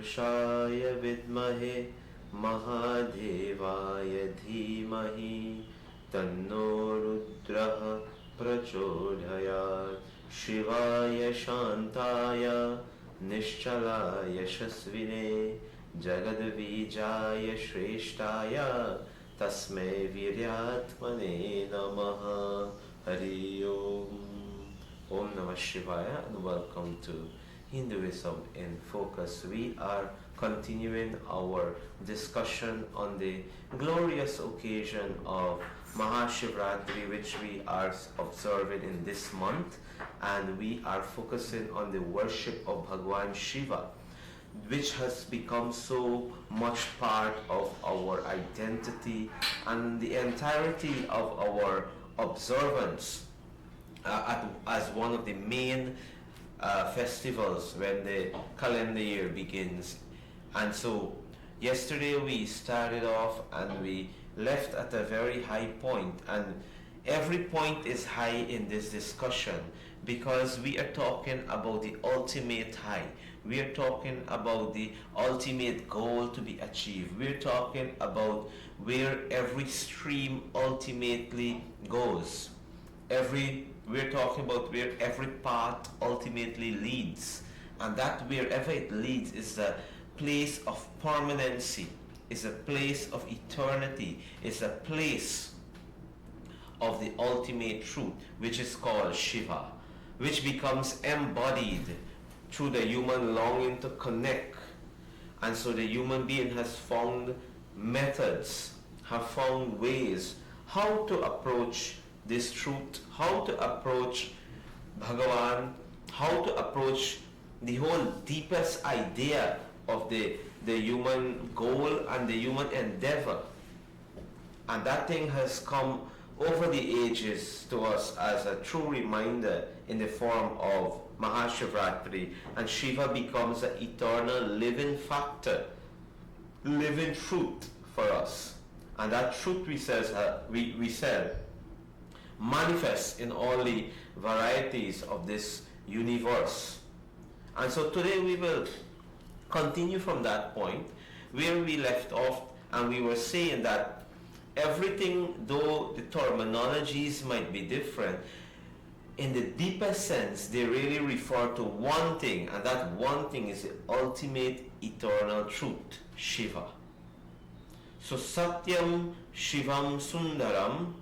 पुरुषाय विद्महे महादेवाय धीमहि तन्नो रुद्रः प्रचोदयात्। शिवाय शान्ताय निश्चलाय यशस्विने जगद्बीजाय श्रेष्ठाय तस्मै वीर्यात्मने नमः। हरि ओम। Om Namah Shivaya and welcome to Hinduism in Focus. We are continuing our discussion on the glorious occasion of Shivraatri, which we are observing in this month, and we are focusing on the worship of Bhagwan Shiva, which has become so much part of our identity and the entirety of our observance as one of the main festivals when the calendar year begins. And so yesterday we started off and we left at a very high point, and every point is high in this discussion because we are talking about the ultimate high. We are talking about the ultimate goal to be achieved. We're talking about where every stream ultimately goes. We're talking about where every path ultimately leads, and that wherever it leads is a place of permanency, is a place of eternity, is a place of the ultimate truth, which is called Shiva, which becomes embodied through the human longing to connect. And so the human being has found methods, have found ways how to approach this truth, how to approach Bhagavan, how to approach the whole deepest idea of the human goal and the human endeavor. And that thing has come over the ages to us as a true reminder in the form of Shivraatri, and Shiva becomes an eternal living factor, living truth for us. And that truth we said manifests in all the varieties of this universe. And so today we will continue from that point where we left off, and we were saying that everything, though the terminologies might be different, in the deepest sense they really refer to one thing, and that one thing is the ultimate eternal truth, Shiva. So Satyam Shivam Sundaram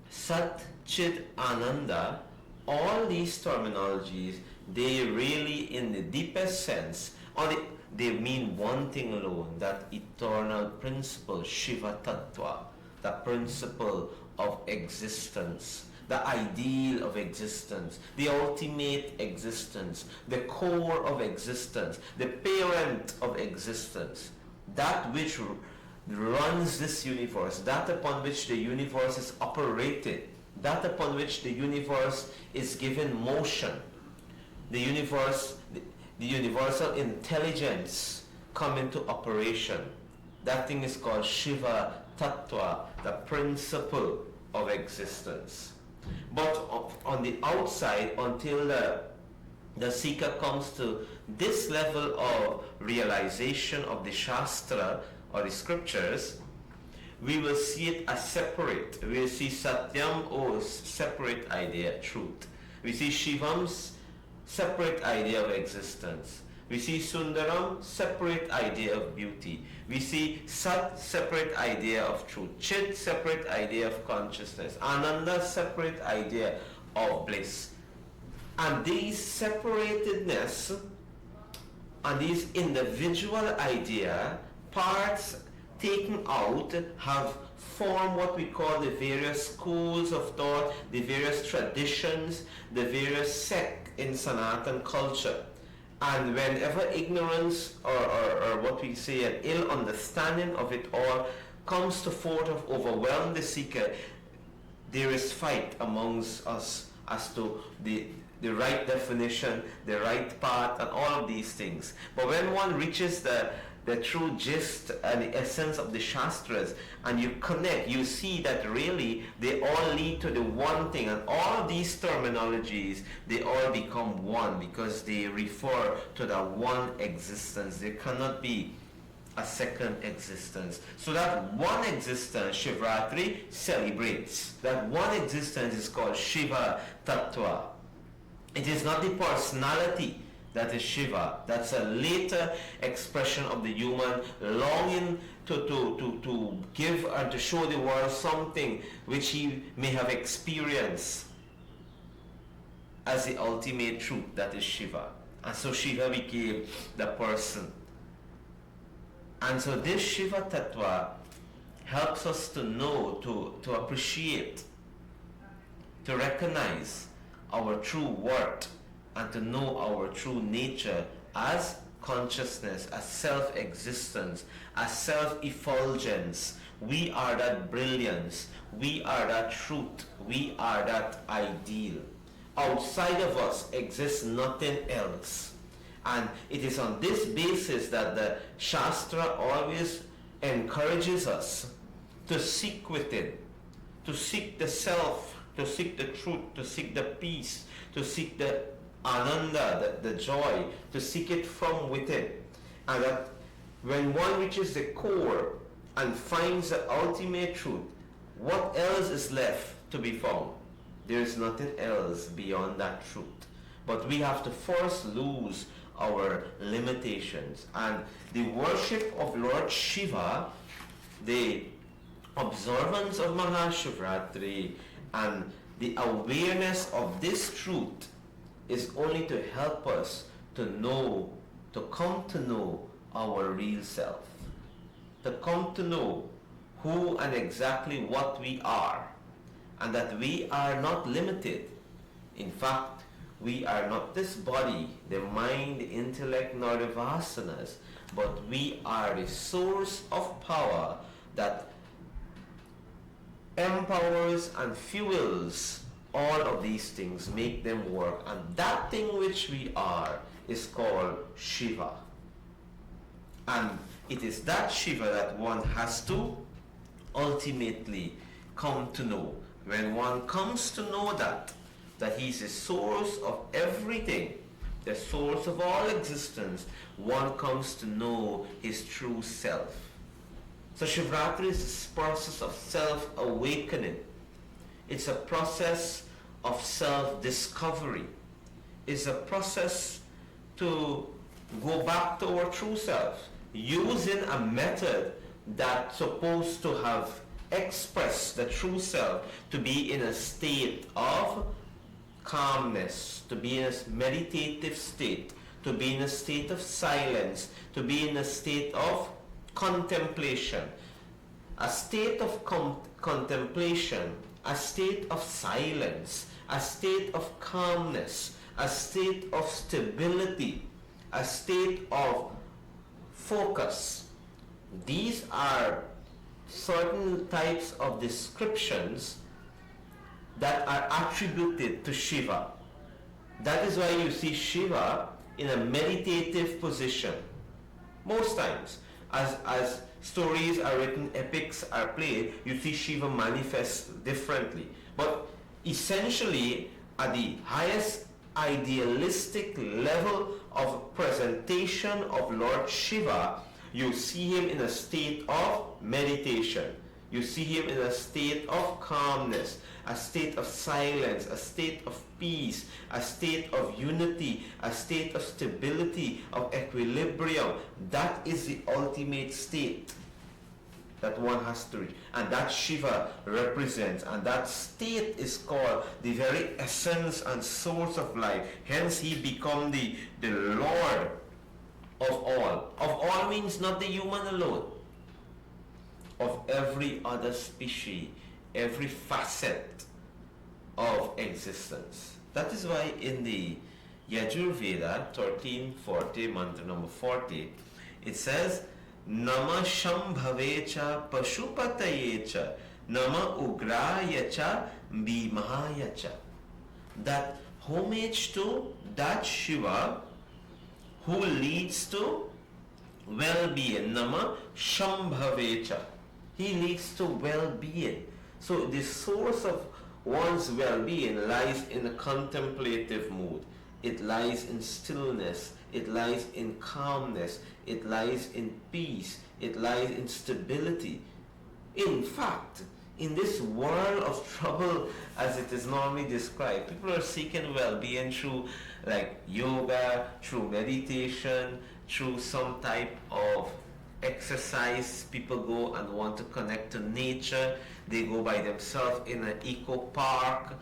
Sat Chid Ananda, all these terminologies, they really in the deepest sense, they mean one thing alone, that eternal principle, Shiva Tattva, the principle of existence, the ideal of existence, the ultimate existence, the core of existence, the parent of existence, that which runs this universe, that upon which the universe is operated, that upon which the universe is given motion, the universal intelligence come into operation. That thing is called Shiva Tattva, the principle of existence. But on the outside, until the seeker comes to this level of realization of the Shastra or the scriptures, we will see it as separate. We will see Satyam, separate idea, truth. We see Shivam, separate idea of existence. We see Sundaram, separate idea of beauty. We see Sat, separate idea of truth. Chit, separate idea of consciousness. Ananda, separate idea of bliss. And these separatedness and these individual idea parts taken out have formed what we call the various schools of thought, the various traditions, the various sects in Sanatan culture. And whenever ignorance or what we say an ill understanding of it all comes to forth of overwhelm the seeker, there is fight amongst us as to the right definition, the right path, and all of these things. But when one reaches the true gist and the essence of the Shastras, and you connect, you see that really they all lead to the one thing, and all of these terminologies, they all become one because they refer to that one existence. There cannot be a second existence. So that one existence Shivratri celebrates. That one existence is called Shiva Tattva. It is not the personality that is Shiva. That's a later expression of the human longing to give and to show the world something which he may have experienced as the ultimate truth, that is Shiva. And so Shiva became the person. And so this Shiva Tattva helps us to know, to appreciate, to recognize our true worth, and to know our true nature as consciousness, as self-existence, as self-effulgence. We are that brilliance. We are that truth. We are that ideal. Outside of us exists nothing else. And it is on this basis that the Shastra always encourages us to seek within, to seek the self, to seek the truth, to seek the peace, to seek the ananda, the joy, to seek it from within. And that when one reaches the core and finds the ultimate truth, what else is left to be found? There is nothing else beyond that truth. But we have to first lose our limitations. And the worship of Lord Shiva, the observance of Mahashivratri, and the awareness of this truth is only to help us to know, to come to know our real self, to come to know who and exactly what we are, and that we are not limited. In fact, we are not this body, the mind, the intellect, nor the vasanas, but we are the source of power that empowers and fuels all of these things, make them work. And that thing which we are is called Shiva. And it is that Shiva that one has to ultimately come to know. When one comes to know that he is the source of everything, the source of all existence, one comes to know his true self. So Shivratri is this process of self-awakening. It's a process of self-discovery. It's a process to go back to our true self, using a method that's supposed to have expressed the true self to be in a state of calmness, to be in a meditative state, to be in a state of silence, to be in a state of contemplation. A state of contemplation, a state of silence, a state of calmness, a state of stability, a state of focus. These are certain types of descriptions that are attributed to Shiva. That is why you see Shiva in a meditative position. Most times, as stories are written, epics are played, you see Shiva manifest differently. But essentially, at the highest idealistic level of presentation of Lord Shiva, you see him in a state of meditation. You see him in a state of calmness, a state of silence, a state of peace, a state of unity, a state of stability, of equilibrium. That is the ultimate state that one has to reach. And that Shiva represents, and that state is called the very essence and source of life. Hence he become the Lord of all. Of all means not the human alone. Of every other species, every facet of existence. That is why in the Yajurveda 1340, mantra number 40, it says, Nama Shambhavecha Pashupatayecha Nama Ugrayacha Bhimayacha. That homage to that Shiva who leads to well-being. Nama Shambhavecha. He leads to well-being. So the source of one's well-being lies in a contemplative mood. It lies in stillness. It lies in calmness. It lies in peace. It lies in stability. In fact, in this world of trouble, as it is normally described, people are seeking well-being through like yoga, through meditation, through some type of exercise. People go and want to connect to nature. They go by themselves in an eco park.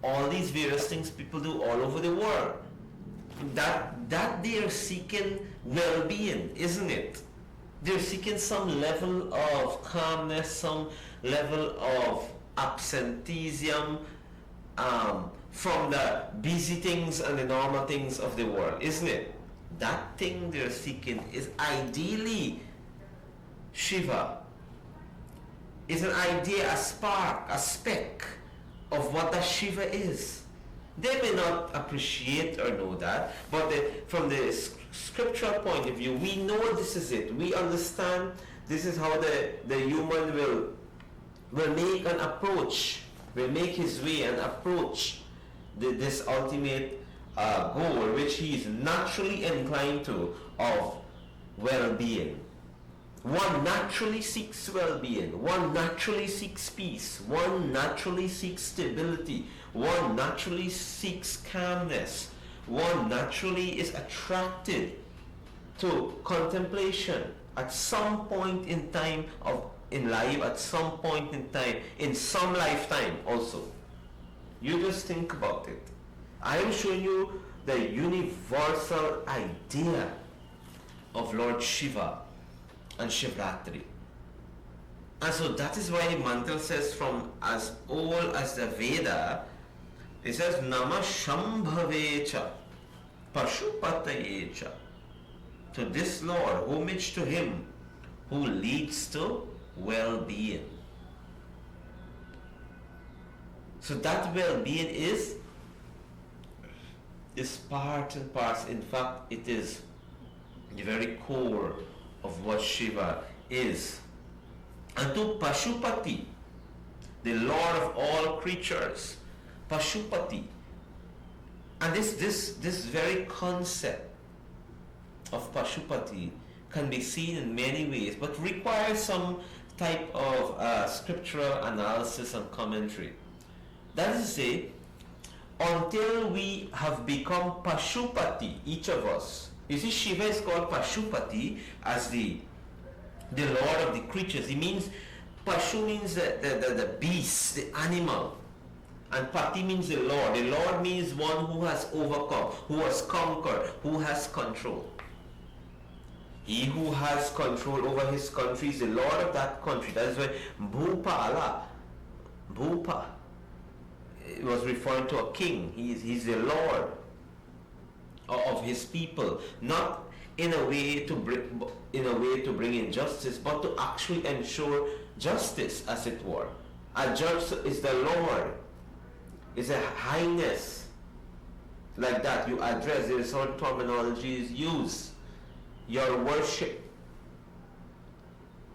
All these various things people do all over the world. That they are seeking well-being, isn't it? They're seeking some level of calmness, some level of absenteeism from the busy things and the normal things of the world, isn't it? That thing they're seeking is ideally Shiva. It's an idea, a spark, a speck of what the Shiva is. They may not appreciate or know that, but from the scriptural point of view, we know this is it. We understand this is how the human will make an approach, will make his way and approach this ultimate goal, which he is naturally inclined to, of well-being. One naturally seeks well-being. One naturally seeks peace. One naturally seeks stability. One naturally seeks calmness. One naturally is attracted to contemplation at some point in time in life, at some point in time, in some lifetime also. You just think about it. I am showing you the universal idea of Lord Shiva and Shivratri. And so that is why the mantra says, from as old as the Veda, it says Nama Shambhavecha Pashupatayecha. To this Lord, homage to him who leads to well-being. So that well-being is part and parcel. In fact, it is the very core of what Shiva is. And to Pashupati, the Lord of all creatures, Pashupati. And this very concept of Pashupati can be seen in many ways, but requires some type of scriptural analysis and commentary. That is to say, until we have become Pashupati, each of us. You see, Shiva is called Pashupati as the Lord of the creatures. He means, Pashu means the beast, the animal. And Pati means the Lord. The Lord means one who has overcome, who has conquered, who has control. He who has control over his country is the Lord of that country. That is why Bhupa, it was referring to a king. He's the Lord of his people, not in a way to bring in justice, but to actually ensure justice, as it were. A judge is the Lord, is a highness, like that. You address, there is certain terminology is used. Your worship.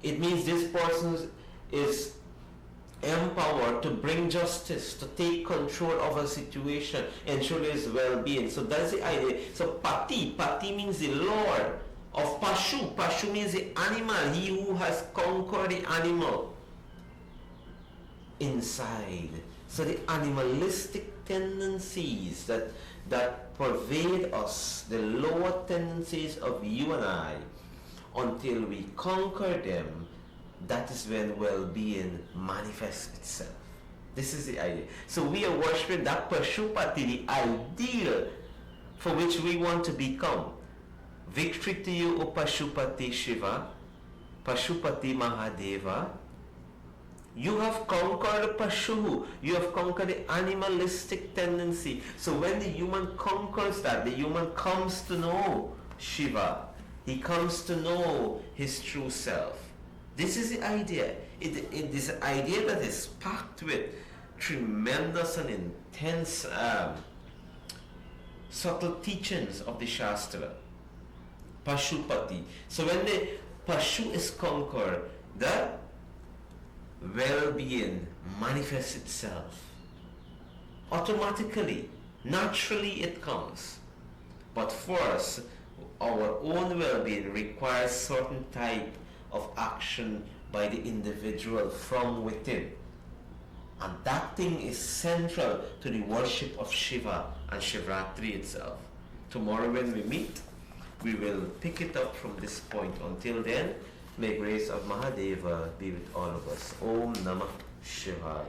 It means this person is empowered to bring justice, to take control of a situation, ensure his well-being. So that's the idea. So Pati means the Lord of Pashu. Pashu means the animal, he who has conquered the animal inside. So the animalistic tendencies that pervade us, the lower tendencies of you and I, until we conquer them, that is when well-being manifests itself. This is the idea. So we are worshipping that Pashupati, the ideal for which we want to become. Victory to you, O Pashupati Shiva, Pashupati Mahadeva. You have conquered Pashu. You have conquered the animalistic tendency. So when the human conquers that, the human comes to know Shiva. He comes to know his true self. This is the idea. It is an idea that is packed with tremendous and intense subtle teachings of the Shastra. Pashupati. So when the Pashu is conquered, the well-being manifests itself. Automatically, naturally it comes. But for us, our own well-being requires certain type of action by the individual from within. And that thing is central to the worship of Shiva and Shivratri itself. Tomorrow when we meet, we will pick it up from this point. Until then, may grace of Mahadeva be with all of us. Om Namah Shivaya.